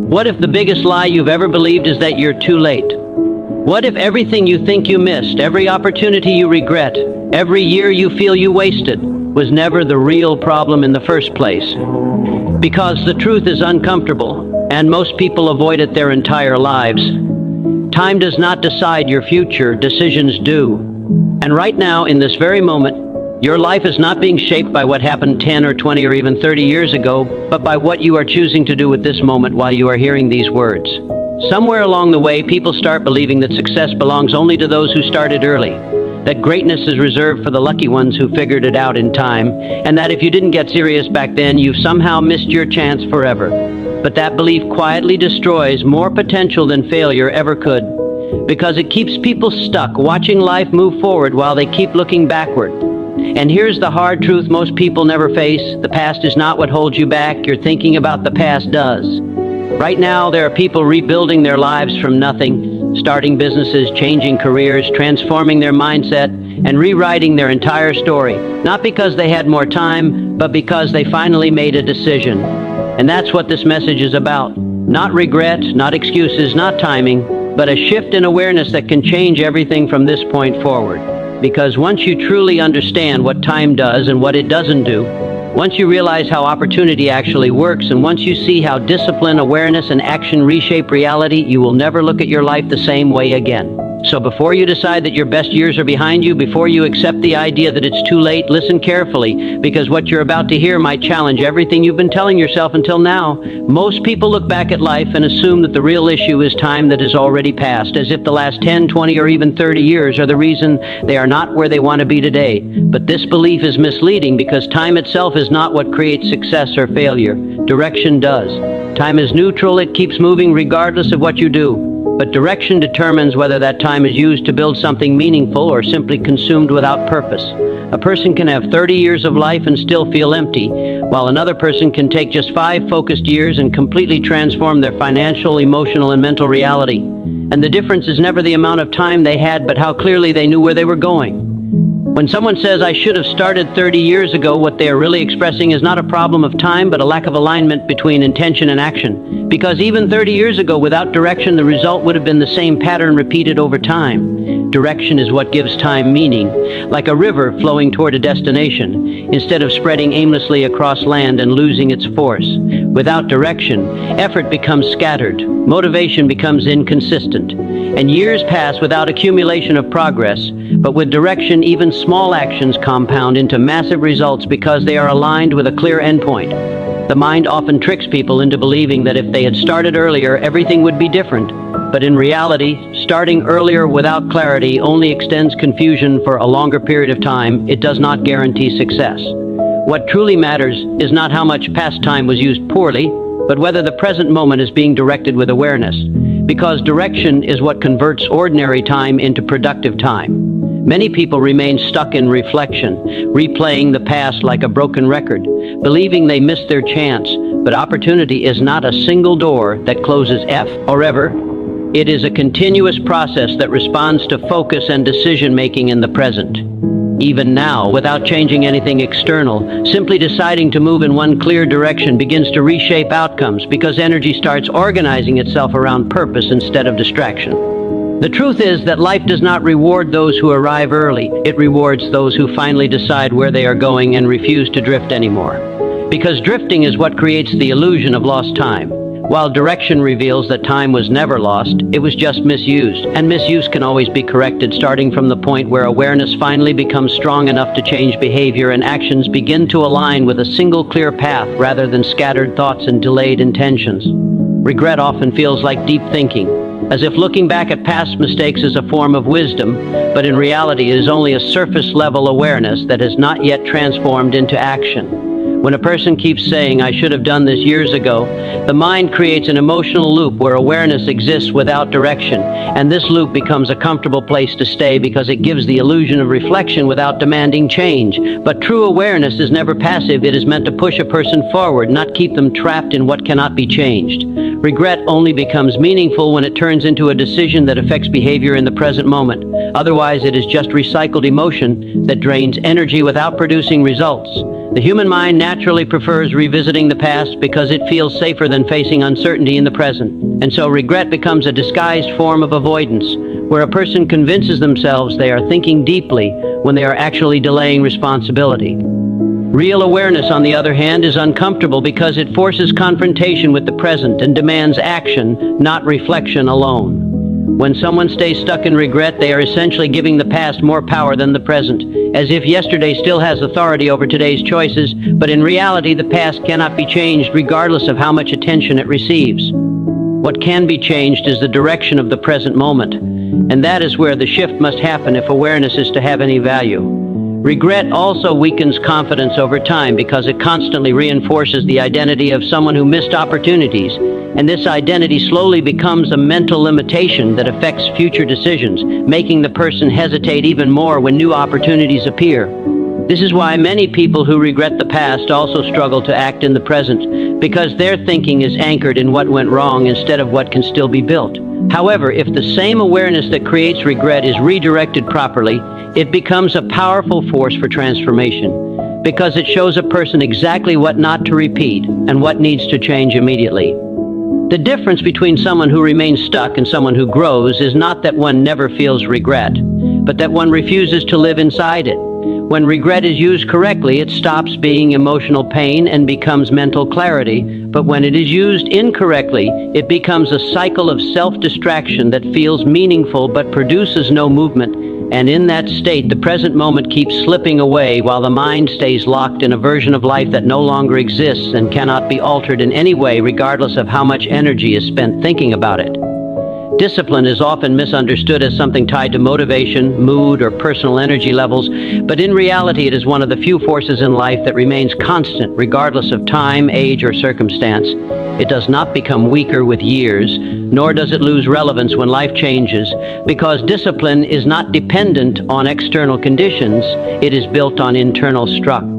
What if the biggest lie you've ever believed is that you're too late? What if everything you think you missed, every opportunity you regret, every year you feel you wasted, was never the real problem in the first place? Because the truth is uncomfortable, and most people avoid it their entire lives. Time does not decide your future, decisions do. And right now, in this very moment, your life is not being shaped by what happened 10 or 20 or even 30 years ago, but by what you are choosing to do with this moment while you are hearing these words. Somewhere along the way, people start believing that success belongs only to those who started early, that greatness is reserved for the lucky ones who figured it out in time, and that if you didn't get serious back then, you've somehow missed your chance forever. But that belief quietly destroys more potential than failure ever could, because it keeps people stuck watching life move forward while they keep looking backward. And here's the hard truth most people never face: the past is not what holds you back, your thinking about the past does. Right now, there are people rebuilding their lives from nothing, starting businesses, changing careers, transforming their mindset, and rewriting their entire story, not because they had more time, but because they finally made a decision. And that's what this message is about. Not regret, not excuses, not timing, but a shift in awareness that can change everything from this point forward. Because once you truly understand what time does and what it doesn't do, once you realize how opportunity actually works, and once you see how discipline, awareness, and action reshape reality, you will never look at your life the same way again. So before you decide that your best years are behind you, before you accept the idea that it's too late, listen carefully, because what you're about to hear might challenge everything you've been telling yourself until now. Most people look back at life and assume that the real issue is time that has already passed, as if the last 10, 20, or even 30 years are the reason they are not where they want to be today. But this belief is misleading, because time itself is not what creates success or failure. Direction does. Time is neutral, it keeps moving regardless of what you do. But direction determines whether that time is used to build something meaningful or simply consumed without purpose. A person can have 30 years of life and still feel empty, while another person can take just 5 focused years and completely transform their financial, emotional, and mental reality. And the difference is never the amount of time they had, but how clearly they knew where they were going. When someone says, "I should have started 30 years ago," what they are really expressing is not a problem of time, but a lack of alignment between intention and action. Because even 30 years ago, without direction, the result would have been the same pattern repeated over time. Direction is what gives time meaning, like a river flowing toward a destination, instead of spreading aimlessly across land and losing its force. Without direction, effort becomes scattered, motivation becomes inconsistent, and years pass without accumulation of progress. But with direction, even small actions compound into massive results because they are aligned with a clear endpoint. The mind often tricks people into believing that if they had started earlier, everything would be different. But in reality, starting earlier without clarity only extends confusion for a longer period of time. It does not guarantee success. What truly matters is not how much past time was used poorly, but whether the present moment is being directed with awareness. Because direction is what converts ordinary time into productive time. Many people remain stuck in reflection, replaying the past like a broken record, believing they missed their chance. But opportunity is not a single door that closes forever. It is a continuous process that responds to focus and decision-making in the present. Even now, without changing anything external, simply deciding to move in one clear direction begins to reshape outcomes, because energy starts organizing itself around purpose instead of distraction. The truth is that life does not reward those who arrive early. It rewards those who finally decide where they are going and refuse to drift anymore. Because drifting is what creates the illusion of lost time. While direction reveals that time was never lost, it was just misused. And misuse can always be corrected, starting from the point where awareness finally becomes strong enough to change behavior and actions begin to align with a single clear path rather than scattered thoughts and delayed intentions. Regret often feels like deep thinking, as if looking back at past mistakes is a form of wisdom, but in reality it is only a surface-level awareness that has not yet transformed into action. When a person keeps saying, "I should have done this years ago," the mind creates an emotional loop where awareness exists without direction, and this loop becomes a comfortable place to stay because it gives the illusion of reflection without demanding change. But true awareness is never passive. It is meant to push a person forward, not keep them trapped in what cannot be changed. Regret only becomes meaningful when it turns into a decision that affects behavior in the present moment. Otherwise, it is just recycled emotion that drains energy without producing results. The human mind naturally naturally prefers revisiting the past because it feels safer than facing uncertainty in the present. And so regret becomes a disguised form of avoidance, where a person convinces themselves they are thinking deeply when they are actually delaying responsibility. Real awareness, on the other hand, is uncomfortable because it forces confrontation with the present and demands action, not reflection alone. When someone stays stuck in regret, they are essentially giving the past more power than the present, as if yesterday still has authority over today's choices, but in reality the past cannot be changed regardless of how much attention it receives. What can be changed is the direction of the present moment, and that is where the shift must happen if awareness is to have any value. Regret also weakens confidence over time because it constantly reinforces the identity of someone who missed opportunities, and this identity slowly becomes a mental limitation that affects future decisions, making the person hesitate even more when new opportunities appear. This is why many people who regret the past also struggle to act in the present, because their thinking is anchored in what went wrong instead of what can still be built. However, if the same awareness that creates regret is redirected properly, it becomes a powerful force for transformation, because it shows a person exactly what not to repeat and what needs to change immediately. The difference between someone who remains stuck and someone who grows is not that one never feels regret, but that one refuses to live inside it. When regret is used correctly, it stops being emotional pain and becomes mental clarity, but when it is used incorrectly, it becomes a cycle of self-distraction that feels meaningful but produces no movement, and in that state, the present moment keeps slipping away while the mind stays locked in a version of life that no longer exists and cannot be altered in any way regardless of how much energy is spent thinking about it. Discipline is often misunderstood as something tied to motivation, mood, or personal energy levels, but in reality it is one of the few forces in life that remains constant regardless of time, age, or circumstance. It does not become weaker with years, nor does it lose relevance when life changes, because discipline is not dependent on external conditions, it is built on internal structure.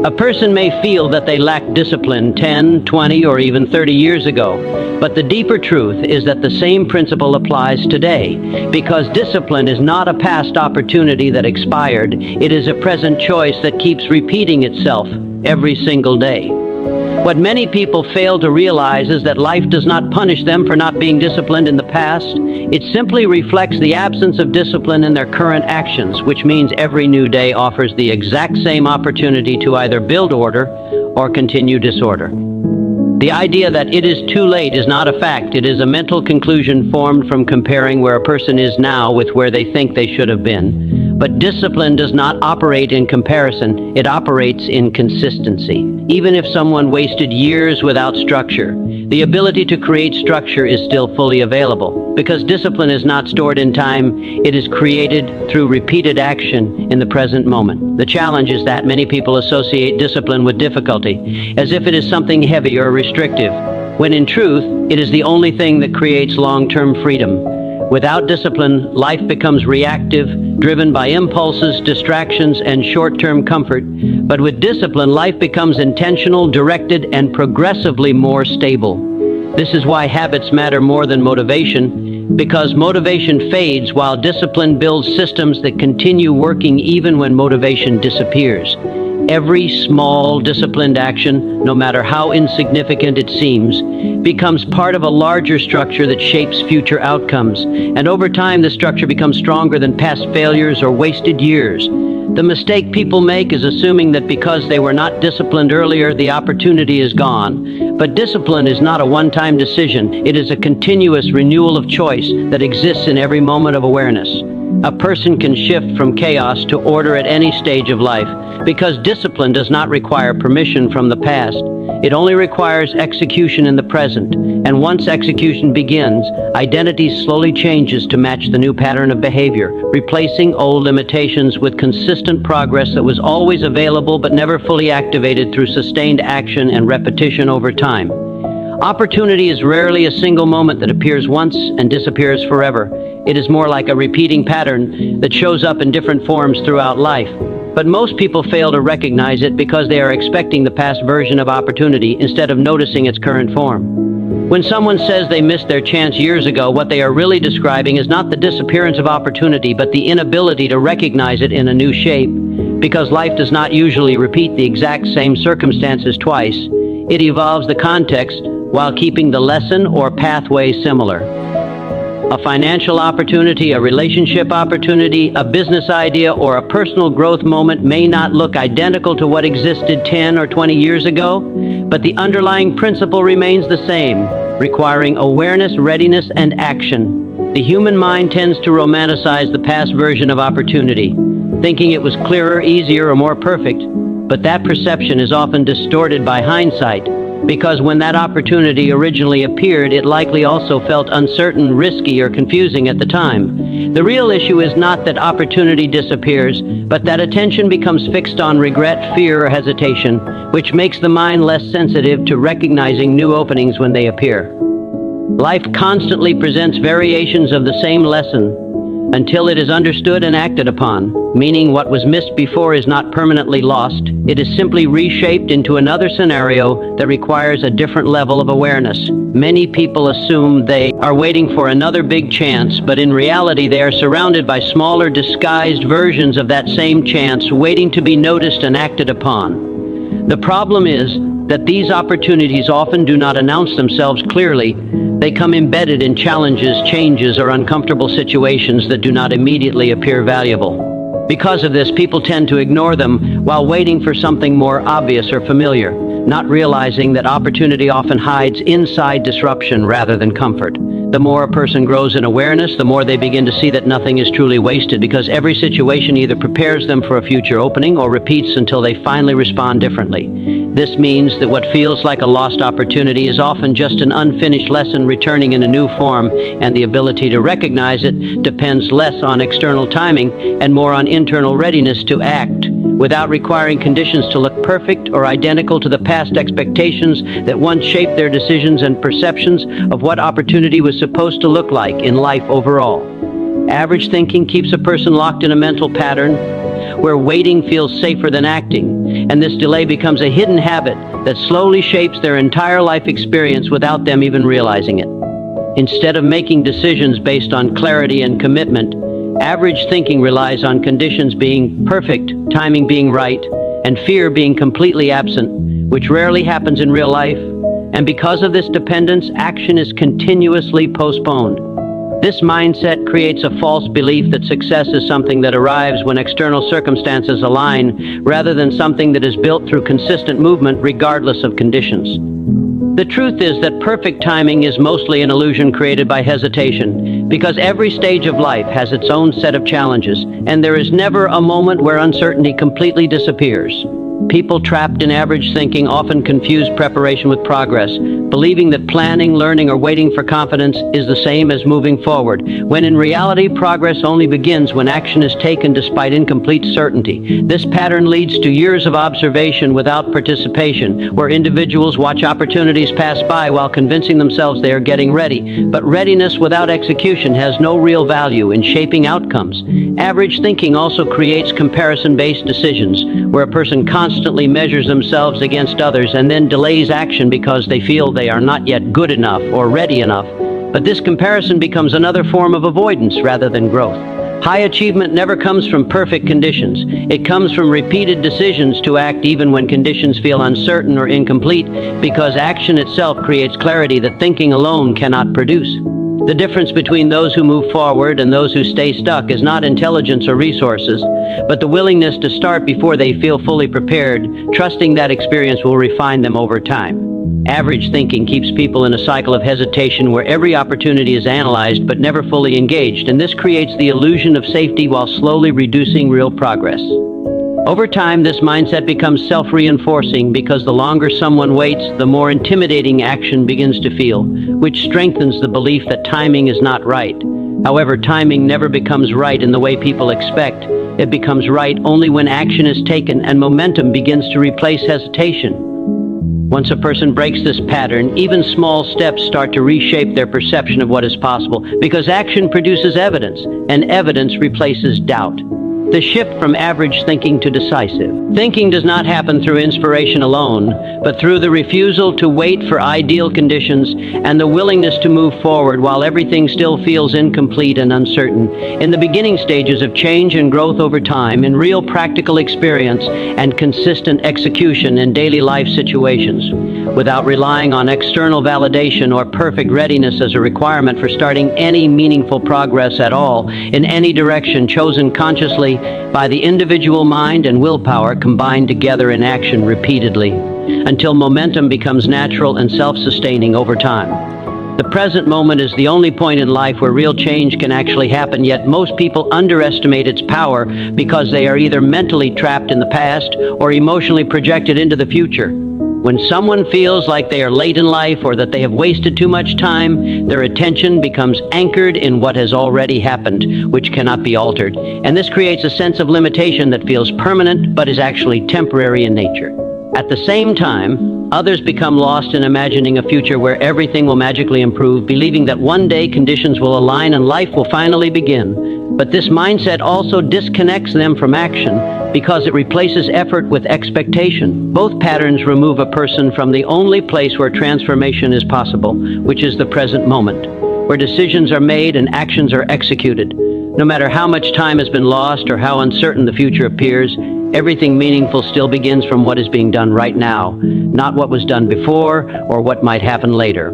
A person may feel that they lacked discipline 10, 20, or even 30 years ago, but the deeper truth is that the same principle applies today, because discipline is not a past opportunity that expired, it is a present choice that keeps repeating itself every single day. What many people fail to realize is that life does not punish them for not being disciplined in the past. It simply reflects the absence of discipline in their current actions, which means every new day offers the exact same opportunity to either build order or continue disorder. The idea that it is too late is not a fact. It is a mental conclusion formed from comparing where a person is now with where they think they should have been. But discipline does not operate in comparison, it operates in consistency. Even if someone wasted years without structure, the ability to create structure is still fully available. Because discipline is not stored in time, it is created through repeated action in the present moment. The challenge is that many people associate discipline with difficulty, as if it is something heavy or restrictive, when in truth, it is the only thing that creates long-term freedom. Without discipline, life becomes reactive, driven by impulses, distractions, and short-term comfort. But with discipline, life becomes intentional, directed, and progressively more stable. This is why habits matter more than motivation, because motivation fades while discipline builds systems that continue working even when motivation disappears. Every small, disciplined action, no matter how insignificant it seems, becomes part of a larger structure that shapes future outcomes. And over time, the structure becomes stronger than past failures or wasted years. The mistake people make is assuming that because they were not disciplined earlier, the opportunity is gone. But discipline is not a one-time decision. It is a continuous renewal of choice that exists in every moment of awareness. A person can shift from chaos to order at any stage of life, because discipline does not require permission from the past. It only requires execution in the present, and once execution begins, identity slowly changes to match the new pattern of behavior, replacing old limitations with consistent progress that was always available but never fully activated through sustained action and repetition over time. Opportunity is rarely a single moment that appears once and disappears forever. It is more like a repeating pattern that shows up in different forms throughout life. But most people fail to recognize it because they are expecting the past version of opportunity instead of noticing its current form. When someone says they missed their chance years ago, what they are really describing is not the disappearance of opportunity, but the inability to recognize it in a new shape. Because life does not usually repeat the exact same circumstances twice, it evolves the context while keeping the lesson or pathway similar. A financial opportunity, a relationship opportunity, a business idea, or a personal growth moment may not look identical to what existed 10 or 20 years ago, but the underlying principle remains the same, requiring awareness, readiness, and action. The human mind tends to romanticize the past version of opportunity, thinking it was clearer, easier, or more perfect, but that perception is often distorted by hindsight, because when that opportunity originally appeared, it likely also felt uncertain, risky, or confusing at the time. The real issue is not that opportunity disappears, but that attention becomes fixed on regret, fear, or hesitation, which makes the mind less sensitive to recognizing new openings when they appear. Life constantly presents variations of the same lesson until it is understood and acted upon, meaning what was missed before is not permanently lost. It is simply reshaped into another scenario that requires a different level of awareness. Many people assume they are waiting for another big chance, but in reality they are surrounded by smaller, disguised versions of that same chance, waiting to be noticed and acted upon. The problem is that these opportunities often do not announce themselves clearly. They come embedded in challenges, changes, or uncomfortable situations that do not immediately appear valuable. Because of this, people tend to ignore them while waiting for something more obvious or familiar, not realizing that opportunity often hides inside disruption rather than comfort. The more a person grows in awareness, the more they begin to see that nothing is truly wasted, because every situation either prepares them for a future opening or repeats until they finally respond differently. This means that what feels like a lost opportunity is often just an unfinished lesson returning in a new form, and the ability to recognize it depends less on external timing and more on internal readiness to act, without requiring conditions to look perfect or identical to the past expectations that once shaped their decisions and perceptions of what opportunity was supposed to look like in life overall. Average thinking keeps a person locked in a mental pattern where waiting feels safer than acting, and this delay becomes a hidden habit that slowly shapes their entire life experience without them even realizing it. Instead of making decisions based on clarity and commitment, average thinking relies on conditions being perfect, timing being right, and fear being completely absent, which rarely happens in real life. And because of this dependence, action is continuously postponed. This mindset creates a false belief that success is something that arrives when external circumstances align, rather than something that is built through consistent movement regardless of conditions. The truth is that perfect timing is mostly an illusion created by hesitation, because every stage of life has its own set of challenges, and there is never a moment where uncertainty completely disappears. People trapped in average thinking often confuse preparation with progress, believing that planning, learning, or waiting for confidence is the same as moving forward, when in reality, progress only begins when action is taken despite incomplete certainty. This pattern leads to years of observation without participation, where individuals watch opportunities pass by while convincing themselves they are getting ready. But readiness without execution has no real value in shaping outcomes. Average thinking also creates comparison-based decisions, where a person constantly measures themselves against others and then delays action because they feel they are not yet good enough or ready enough. But this comparison becomes another form of avoidance rather than growth. High achievement never comes from perfect conditions. It comes from repeated decisions to act even when conditions feel uncertain or incomplete, because action itself creates clarity that thinking alone cannot produce. The difference between those who move forward and those who stay stuck is not intelligence or resources, but the willingness to start before they feel fully prepared, trusting that experience will refine them over time. Average thinking keeps people in a cycle of hesitation where every opportunity is analyzed but never fully engaged, and this creates the illusion of safety while slowly reducing real progress. Over time, this mindset becomes self-reinforcing, because the longer someone waits, the more intimidating action begins to feel, which strengthens the belief that timing is not right. However, timing never becomes right in the way people expect. It becomes right only when action is taken and momentum begins to replace hesitation. Once a person breaks this pattern, even small steps start to reshape their perception of what is possible, because action produces evidence, and evidence replaces doubt. The shift from average thinking to decisive. Thinking does not happen through inspiration alone, but through the refusal to wait for ideal conditions and the willingness to move forward while everything still feels incomplete and uncertain. In the beginning stages of change and growth over time, in real practical experience and consistent execution in daily life situations, without relying on external validation or perfect readiness as a requirement for starting any meaningful progress at all in any direction chosen consciously by the individual mind and willpower combined together in action repeatedly, until momentum becomes natural and self-sustaining over time. The present moment is the only point in life where real change can actually happen, yet most people underestimate its power because they are either mentally trapped in the past or emotionally projected into the future. When someone feels like they are late in life or that they have wasted too much time, their attention becomes anchored in what has already happened, which cannot be altered. And this creates a sense of limitation that feels permanent but is actually temporary in nature. At the same time, others become lost in imagining a future where everything will magically improve, believing that one day conditions will align and life will finally begin. But this mindset also disconnects them from action because it replaces effort with expectation. Both patterns remove a person from the only place where transformation is possible, which is the present moment, where decisions are made and actions are executed. No matter how much time has been lost or how uncertain the future appears, everything meaningful still begins from what is being done right now, not what was done before or what might happen later.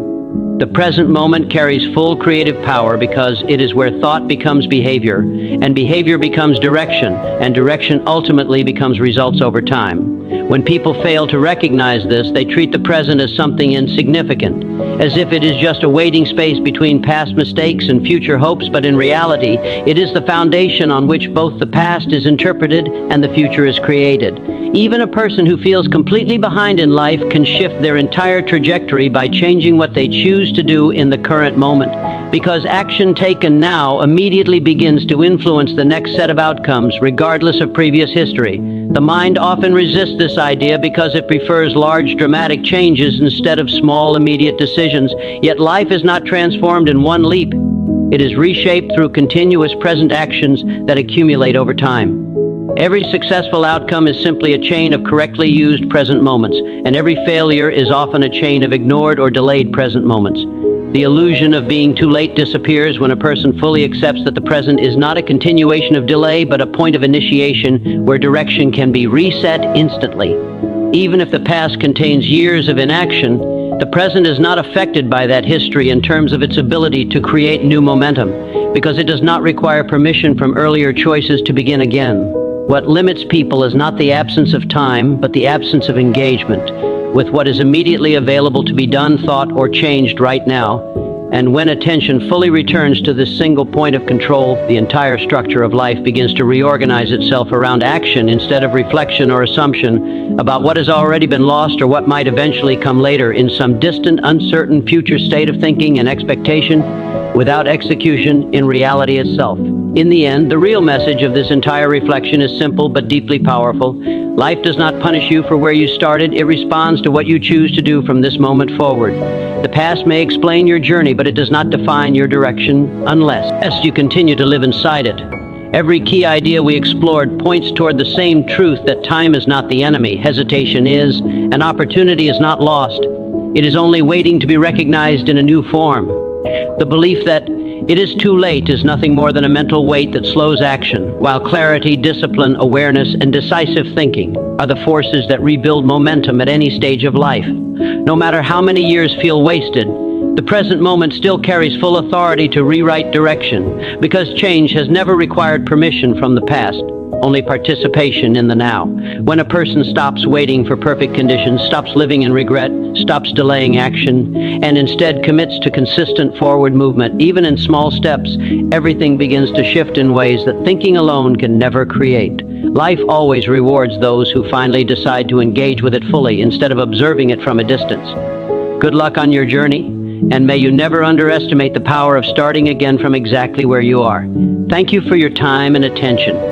The present moment carries full creative power because it is where thought becomes behavior, and behavior becomes direction, and direction ultimately becomes results over time. When people fail to recognize this, they treat the present as something insignificant, as if it is just a waiting space between past mistakes and future hopes, but in reality, it is the foundation on which both the past is interpreted and the future is created. Even a person who feels completely behind in life can shift their entire trajectory by changing what they choose to do in the current moment, because action taken now immediately begins to influence the next set of outcomes, regardless of previous history. The mind often resists this idea because it prefers large dramatic changes instead of small immediate decisions, yet life is not transformed in one leap. It is reshaped through continuous present actions that accumulate over time. Every successful outcome is simply a chain of correctly used present moments, and every failure is often a chain of ignored or delayed present moments. The illusion of being too late disappears when a person fully accepts that the present is not a continuation of delay, but a point of initiation where direction can be reset instantly. Even if the past contains years of inaction, the present is not affected by that history in terms of its ability to create new momentum, because it does not require permission from earlier choices to begin again. What limits people is not the absence of time, but the absence of engagement with what is immediately available to be done, thought, or changed right now. And when attention fully returns to this single point of control, the entire structure of life begins to reorganize itself around action instead of reflection or assumption about what has already been lost or what might eventually come later in some distant, uncertain future state of thinking and expectation without execution in reality itself. In the end, the real message of this entire reflection is simple but deeply powerful. Life does not punish you for where you started. It responds to what you choose to do from this moment forward. The past may explain your journey, but it does not define your direction unless you continue to live inside it. Every key idea we explored points toward the same truth that time is not the enemy, hesitation is, and opportunity is not lost. It is only waiting to be recognized in a new form. The belief that it is too late is nothing more than a mental weight that slows action, while clarity, discipline, awareness, and decisive thinking are the forces that rebuild momentum at any stage of life. No matter how many years feel wasted, the present moment still carries full authority to rewrite direction, because change has never required permission from the past, only participation in the now. When a person stops waiting for perfect conditions, stops living in regret, stops delaying action, and instead commits to consistent forward movement, even in small steps, everything begins to shift in ways that thinking alone can never create. Life always rewards those who finally decide to engage with it fully instead of observing it from a distance. Good luck on your journey, and may you never underestimate the power of starting again from exactly where you are. Thank you for your time and attention.